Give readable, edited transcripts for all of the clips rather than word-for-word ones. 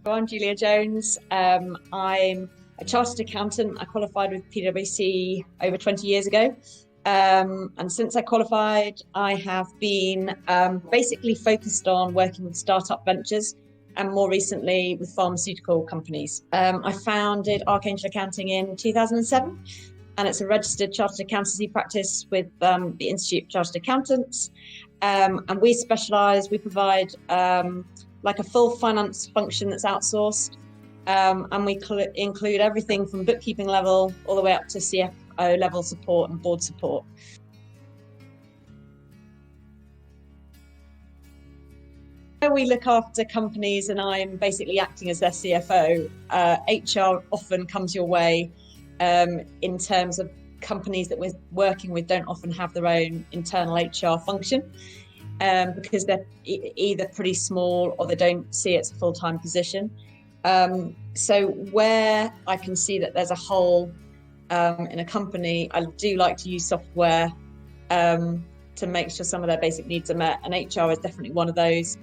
I'm Julia Jones. I'm a chartered accountant. I qualified with PwC over 20 years ago. And since I qualified, I have been basically focused on working with startup ventures and more recently with pharmaceutical companies. I founded Archangel Accounting in 2007, and it's a registered chartered accountancy practice with the Institute of Chartered Accountants. And we provide like a full finance function that's outsourced. And we include everything from bookkeeping level all the way up to CFO level support and board support. We look after companies and I'm basically acting as their CFO. HR often comes your way in terms of companies that we're working with don't often have their own internal HR function. Because they're either pretty small or they don't see it's a full-time position. So where I can see that there's a hole in a company, I do like to use software to make sure some of their basic needs are met, and HR is definitely one of those.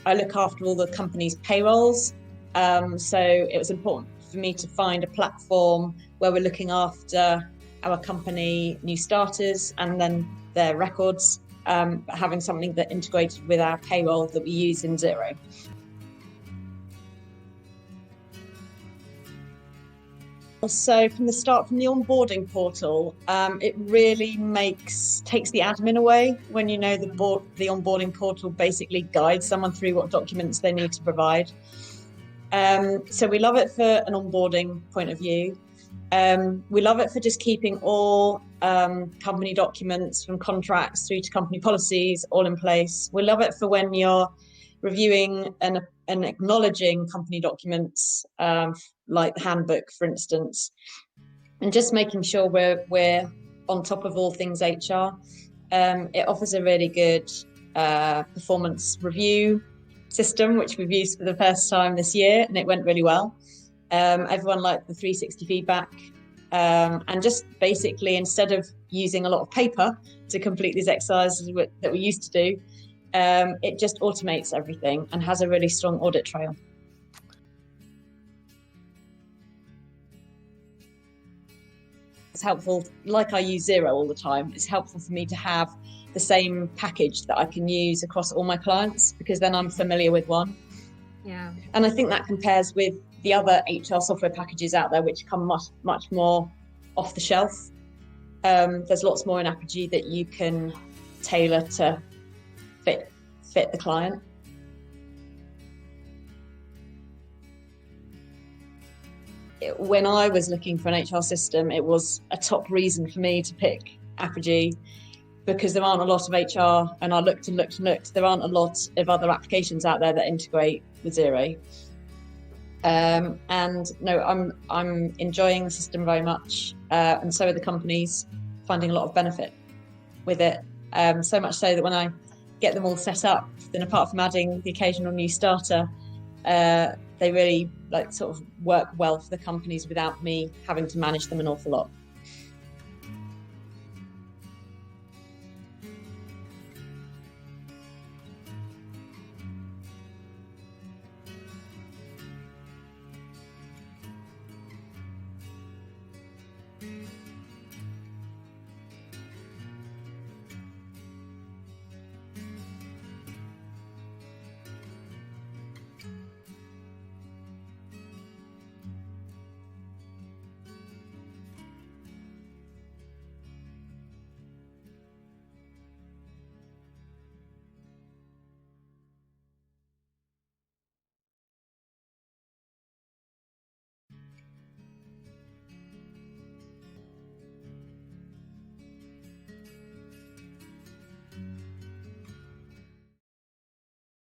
I look after all the company's payrolls, so it was important for me to find a platform where we're looking after our company new starters and then their records, having something that integrated with our payroll that we use in Xero. So from the onboarding portal, it really takes the admin away when you know the onboarding portal basically guides someone through what documents they need to provide. So we love it for an onboarding point of view. We love it for just keeping all company documents from contracts through to company policies all in place. We love it for when you're reviewing and acknowledging company documents, like the handbook, for instance, and just making sure we're on top of all things HR. It offers a really good performance review system, which we've used for the first time this year, and it went really well. Everyone liked the 360 feedback, and just basically instead of using a lot of paper to complete these exercises that we used to do, it just automates everything and has a really strong audit trail. It's helpful, like I use Xero all the time, it's helpful for me to have the same package that I can use across all my clients, because then I'm familiar with one. Yeah. And I think that compares with the other HR software packages out there, which come much more off the shelf. There's lots more in Apogee that you can tailor to fit the client. When I was looking for an HR system, it was a top reason for me to pick Apogee, because there aren't a lot of HR, and I looked and looked and looked, there aren't a lot of other applications out there that integrate with Xero. And no, I'm enjoying the system very much, and so are the companies, finding a lot of benefit with it. So much so that when I get them all set up, then apart from adding the occasional new starter, they really sort of work well for the companies without me having to manage them an awful lot.